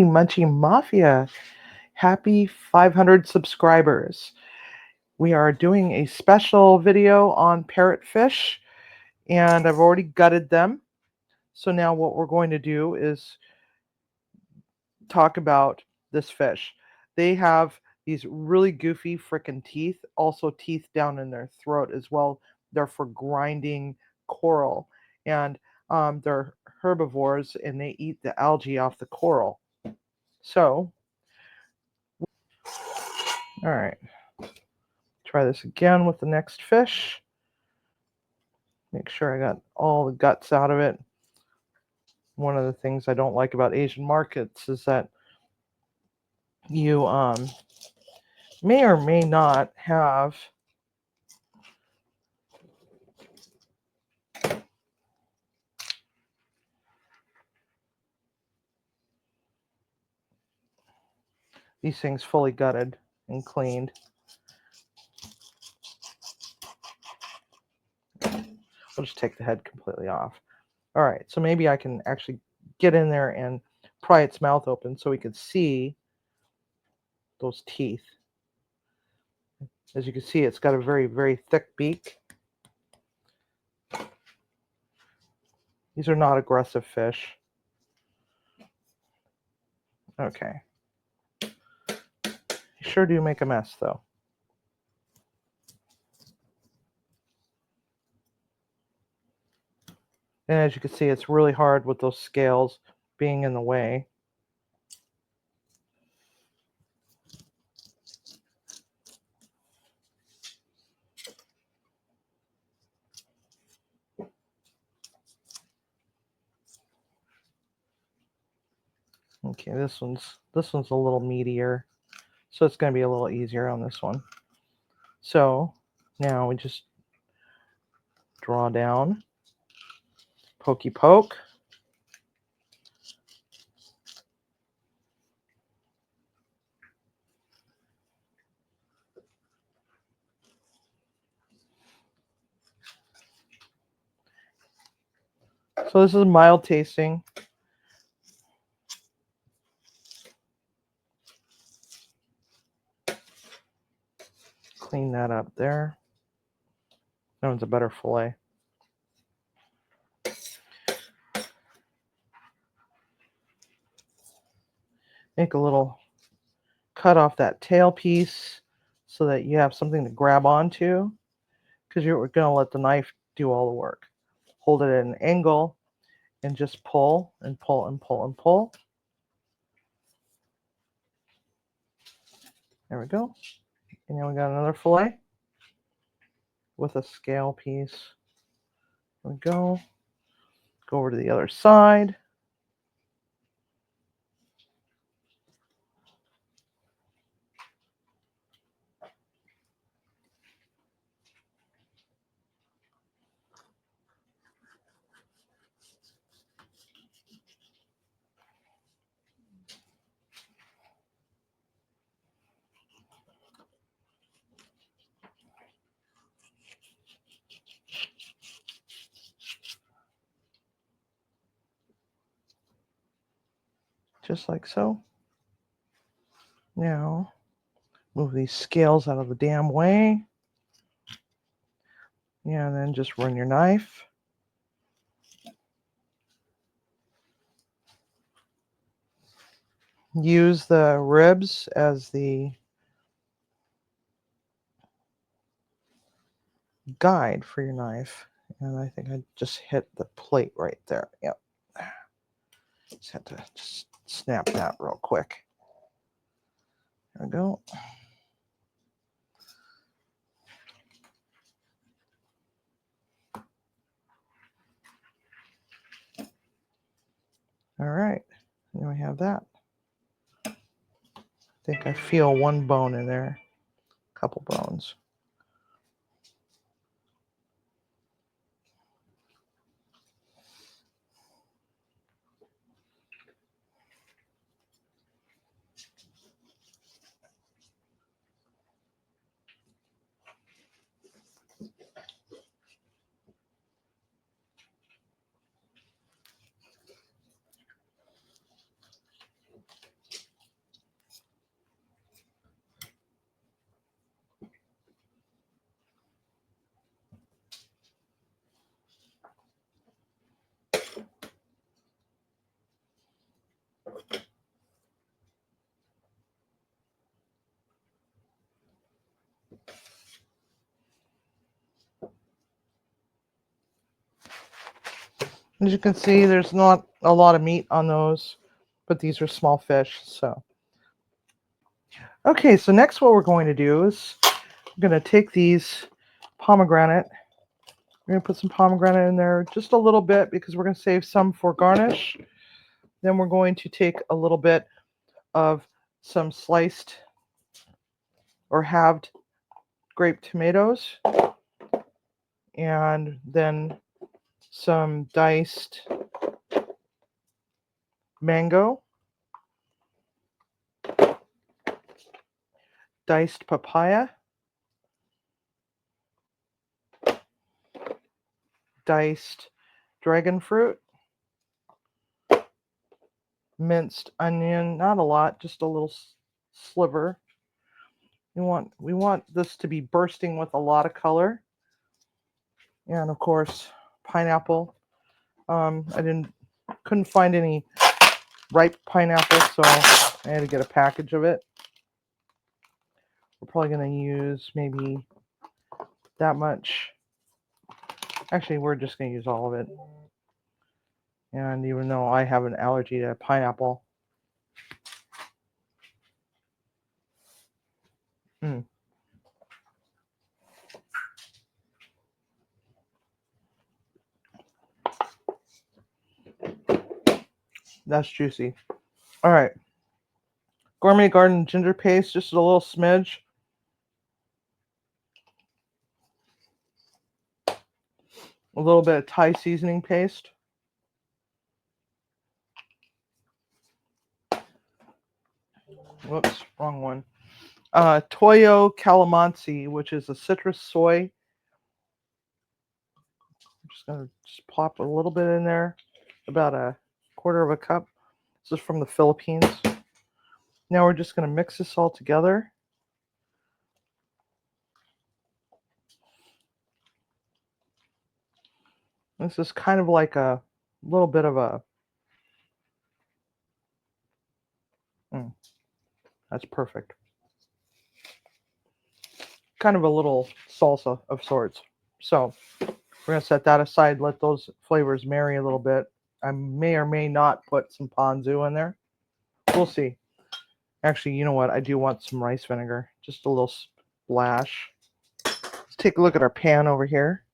Munchie Mafia. Happy 500 subscribers. We are doing a special video on parrotfish, and I've already gutted them. So now what we're going to do is talk about this fish. They have these really goofy frickin' teeth, also teeth down in their throat as well. They're for grinding coral, and they're herbivores, and they eat the algae off the coral. So, all right, try this again with the next fish. Make sure I got all the guts out of it. One of the things I don't like about Asian markets is that you may or may not have these things fully gutted and cleaned. We'll just take the head completely off. All right, so maybe I can actually get in there and pry its mouth open so we can see those teeth. As you can see, it's got a very, very thick beak. These are not aggressive fish. Okay. You sure do make a mess, though. And as you can see, it's really hard with those scales being in the way. Okay, this one's a little meatier, so it's going to be a little easier on this one. So now we just draw down, pokey poke. So this is mild tasting. Clean that up there. That one's a better fillet. Make a little cut off that tail piece so that you have something to grab onto, because you're going to let the knife do all the work. Hold it at an angle and just pull and pull and pull and pull. There we go. And now we got another fillet with a scale piece. There we go. Go over to the other side. Just like so. Now, move these scales out of the damn way. Yeah, and then just run your knife. Use the ribs as the guide for your knife. And I think I just hit the plate right there. Yep. Just had to just snap that real quick. There we go. All right. Then we have that. I think I feel one bone in there. A couple bones. As you can see, there's not a lot of meat on those, but these are small fish, so. Okay, so next what we're going to do is I'm going to take these pomegranate. We're going to put some pomegranate in there, just a little bit, because we're going to save some for garnish. Then we're going to take a little bit of some sliced or halved grape tomatoes, and then some diced mango, diced papaya, diced dragon fruit, minced onion, not a lot, just a little sliver. We want this to be bursting with a lot of color. And of course, pineapple. I couldn't find any ripe pineapple, so I had to get a package of it. We're probably going to use maybe that much. Actually, we're just going to use all of it. And even though I have an allergy to pineapple. That's juicy. All right. Gourmet Garden ginger paste, just a little smidge. A little bit of Thai seasoning paste. Whoops, wrong one. Toyo calamansi, which is a citrus soy. I'm just going to plop a little bit in there, about a quarter of a cup. This is from the Philippines. Now we're just going to mix this all together. This is kind of like a little bit of a... that's perfect. Kind of a little salsa of sorts. So we're going to set that aside, let those flavors marry a little bit. I may or may not put some ponzu in there. We'll see. Actually, you know what? I do want some rice vinegar. Just a little splash. Let's take a look at our pan over here.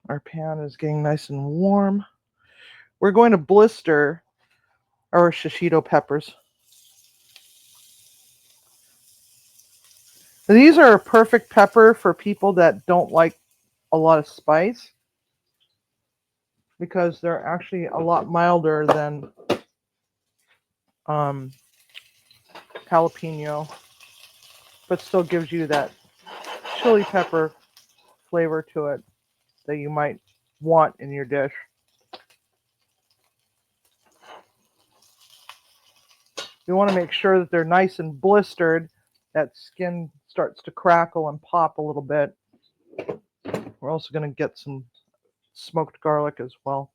Our pan is getting nice and warm. We're going to blister our shishito peppers. These are a perfect pepper for people that don't like a lot of spice, because they're actually a lot milder than jalapeno, but still gives you that chili pepper flavor to it that you might want in your dish. You want to make sure that they're nice and blistered. That skin starts to crackle and pop a little bit. We're also going to get some smoked garlic as well.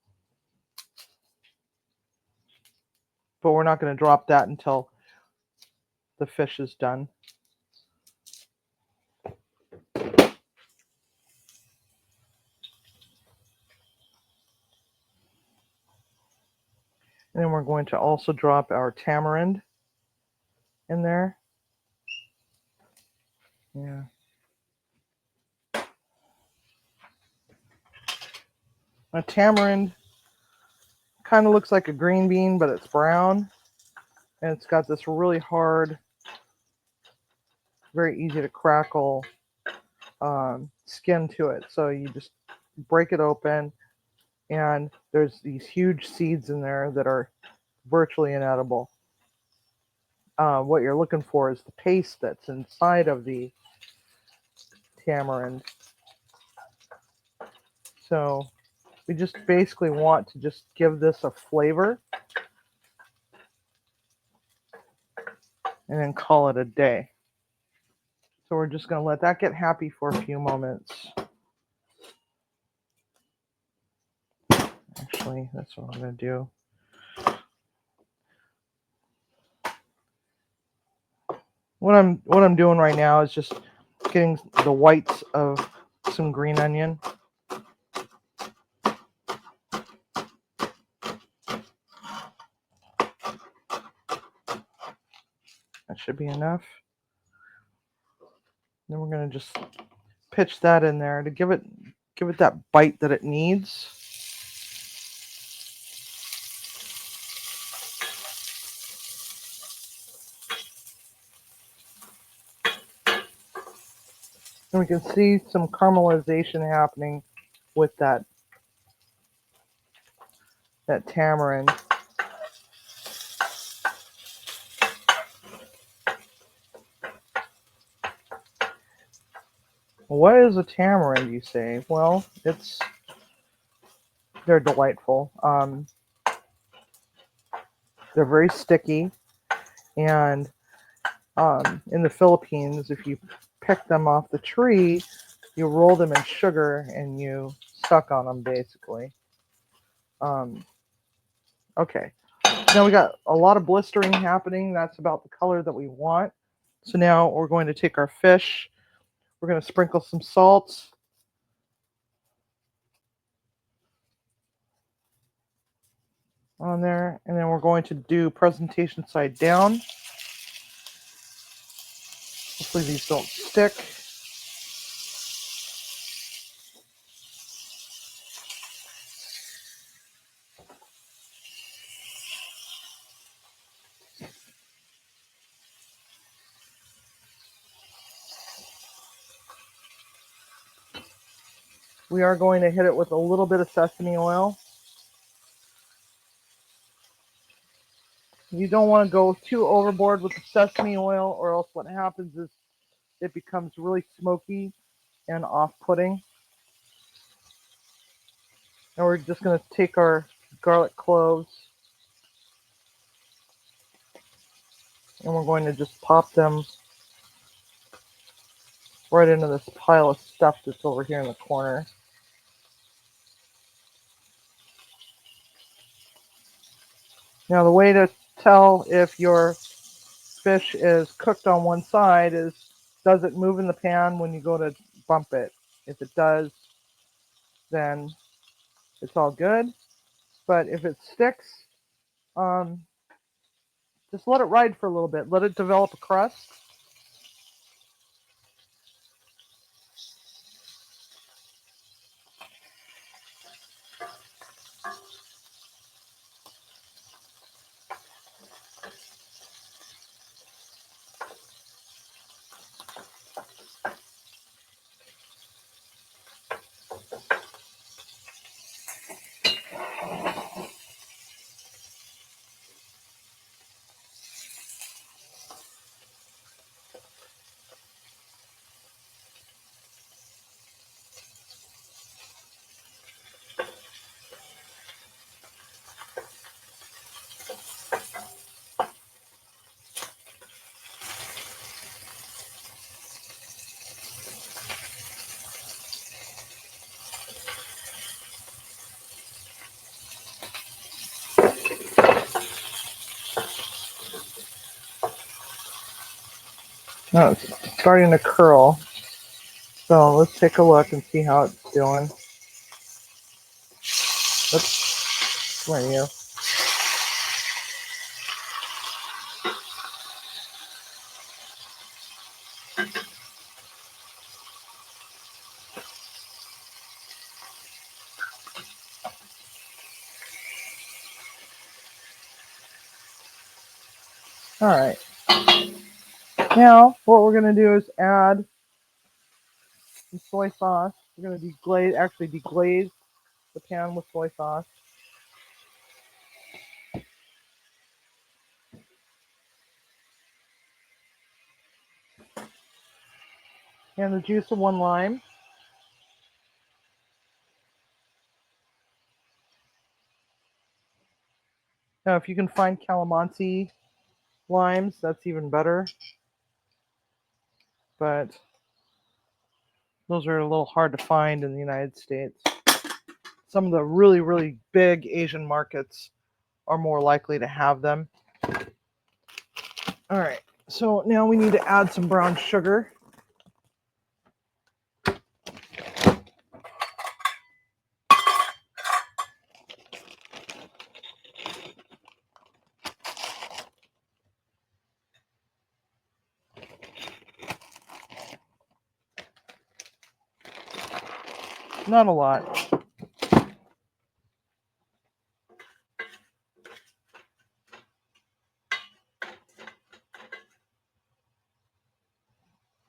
But we're not going to drop that until the fish is done. And then we're going to also drop our tamarind in there. Yeah. A tamarind kind of looks like a green bean, but it's brown. And it's got this really hard, very easy to crackle skin to it. So you just break it open, and there's these huge seeds in there that are virtually inedible. What you're looking for is the paste that's inside of the tamarind. So we just basically want to just give this a flavor and then call it a day. So we're just going to let that get happy for a few moments. Actually, that's what I'm going to do. What I'm doing right now is just getting the whites of some green onion. should be enough. Then we're going to just pitch that in there to give it that bite that it needs. And we can see some caramelization happening with that tamarind. What is a tamarind, you say? Well, they're delightful. They're very sticky, and in the Philippines, if you pick them off the tree, you roll them in sugar and you suck on them, basically. Okay, now we got a lot of blistering happening. That's about the color that we want. So now we're going to take our fish. We're going to sprinkle some salt. On there, and then we're going to do presentation side down. Hopefully these don't stick. We are going to hit it with a little bit of sesame oil. You don't want to go too overboard with the sesame oil, or else what happens is it becomes really smoky and off-putting. And we're just going to take our garlic cloves and we're going to just pop them right into this pile of stuff that's over here in the corner. Now the way to tell if your fish is cooked on one side is, does it move in the pan when you go to bump it? If it does, then it's all good. But if it sticks, just let it ride for a little bit. Let it develop a crust. Now it's starting to curl. So let's take a look and see how it's doing. Oops, where are you? All right. Now what we're going to do is add some soy sauce. We're going to deglaze the pan with soy sauce. And the juice of 1 lime. Now, if you can find calamansi limes, that's even better. But those are a little hard to find in the United States. Some of the really, really big Asian markets are more likely to have them. All right, so now we need to add some brown sugar. Not a lot.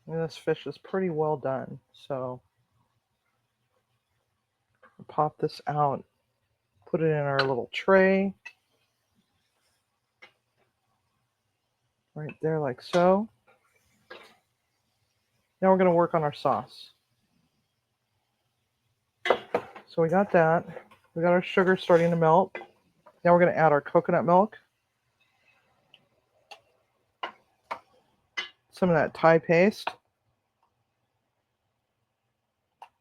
And this fish is pretty well done, so we'll pop this out, put it in our little tray, right there like so. Now we're going to work on our sauce. So we got that. We got our sugar starting to melt. Now we're going to add our coconut milk, some of that Thai paste,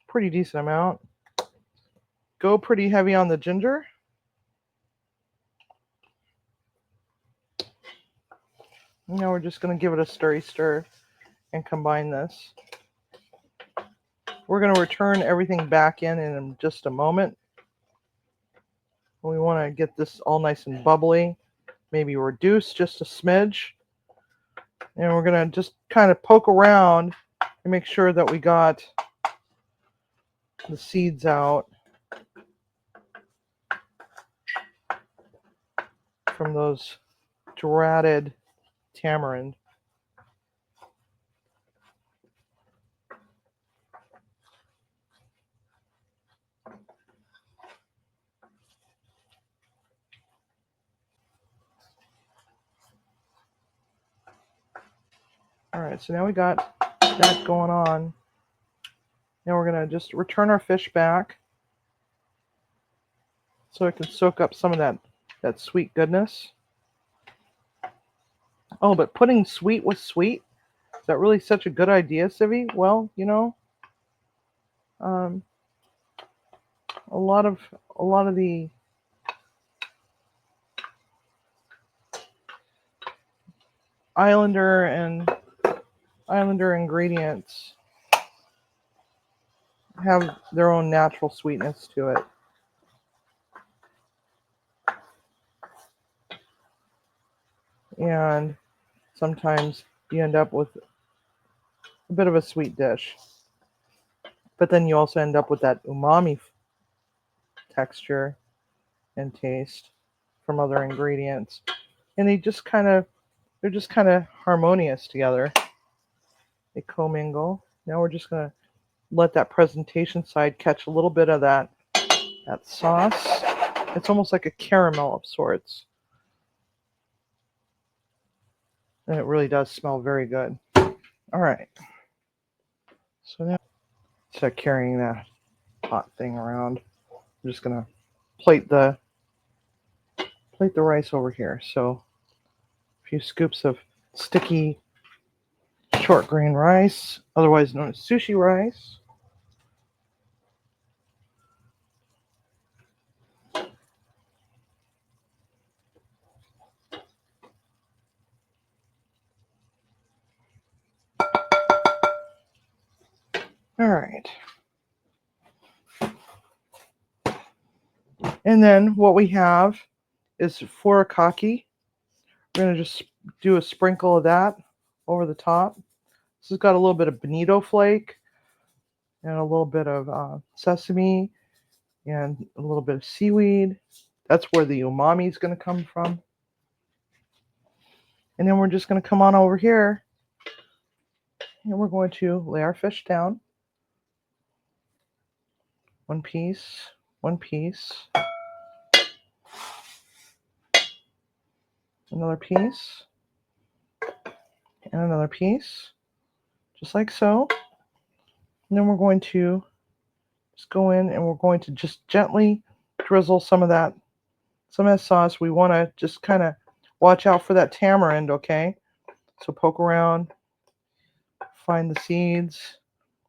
pretty decent amount. Go pretty heavy on the ginger. Now we're just going to give it a stir and combine this. We're going to return everything back in just a moment. We want to get this all nice and bubbly, maybe reduce just a smidge. And we're going to just kind of poke around and make sure that we got the seeds out from those dratted tamarind. All right, so now we got that going on. Now we're going to just return our fish back so it can soak up some of that sweet goodness. Oh, but putting sweet with sweet, is that really such a good idea, Civvy? Well, you know, a lot of the Islander ingredients have their own natural sweetness to it. And sometimes you end up with a bit of a sweet dish. But then you also end up with that umami texture and taste from other ingredients. And they're just kind of harmonious together. They commingle. Now we're just going to let that presentation side catch a little bit of that sauce. It's almost like a caramel of sorts. And it really does smell very good. All right. So now instead of carrying that hot thing around, I'm just going to plate the rice over here. So a few scoops of sticky short grain rice, otherwise known as sushi rice. All right. And then what we have is furikake. We're going to just do a sprinkle of that over the top. This has got a little bit of bonito flake and a little bit of sesame and a little bit of seaweed. That's where the umami is going to come from. And then we're just going to come on over here and we're going to lay our fish down. One piece, another piece, and another piece, just like so. And then we're going to just go in and we're going to just gently drizzle some of that sauce. We want to just kind of watch out for that tamarind, okay? So poke around, find the seeds,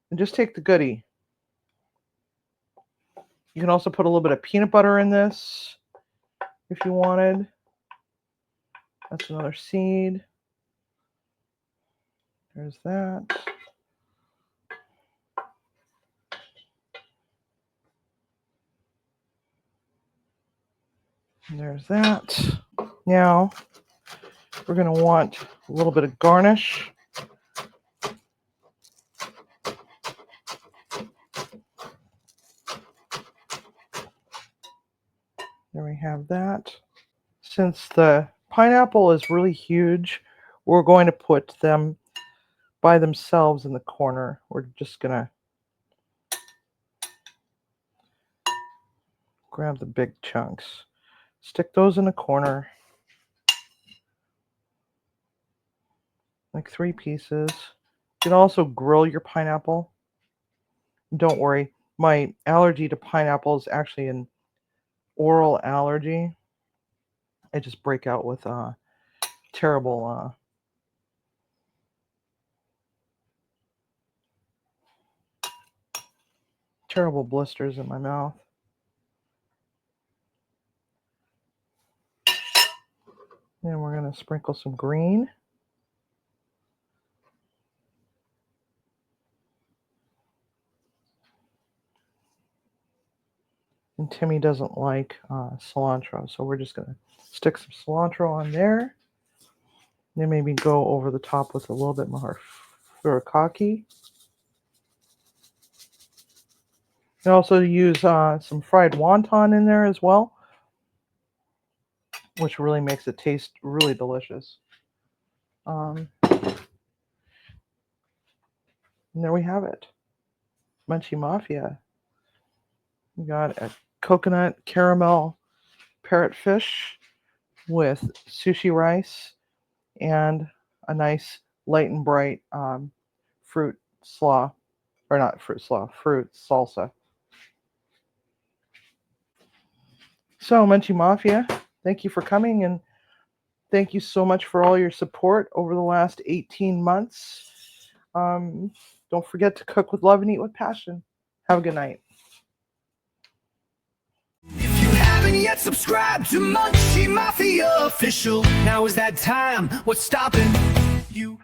and just take the goodie. You can also put a little bit of peanut butter in this if you wanted. That's another seed. There's that. And there's that. Now, we're going to want a little bit of garnish. There we have that. Since the pineapple is really huge, we're going to put them by themselves in the corner. We're just going to grab the big chunks, stick those in the corner, like 3 pieces. You can also grill your pineapple. Don't worry, my allergy to pineapple is actually an oral allergy. I just break out with terrible terrible blisters in my mouth. And we're going to sprinkle some green. And Timmy doesn't like cilantro, so we're just going to stick some cilantro on there. Then maybe go over the top with a little bit more furikake. You can also use some fried wonton in there as well, which really makes it taste really delicious. And there we have it. Munchie Mafia. We got a coconut caramel parrotfish with sushi rice and a nice light and bright fruit slaw, or not fruit slaw, fruit salsa. So Munchie Mafia, thank you for coming, and thank you so much for all your support over the last 18 months. Don't forget to cook with love and eat with passion. Have a good night. If you haven't yet subscribed to Munchie Mafia Official, now is that time. What's stopping you?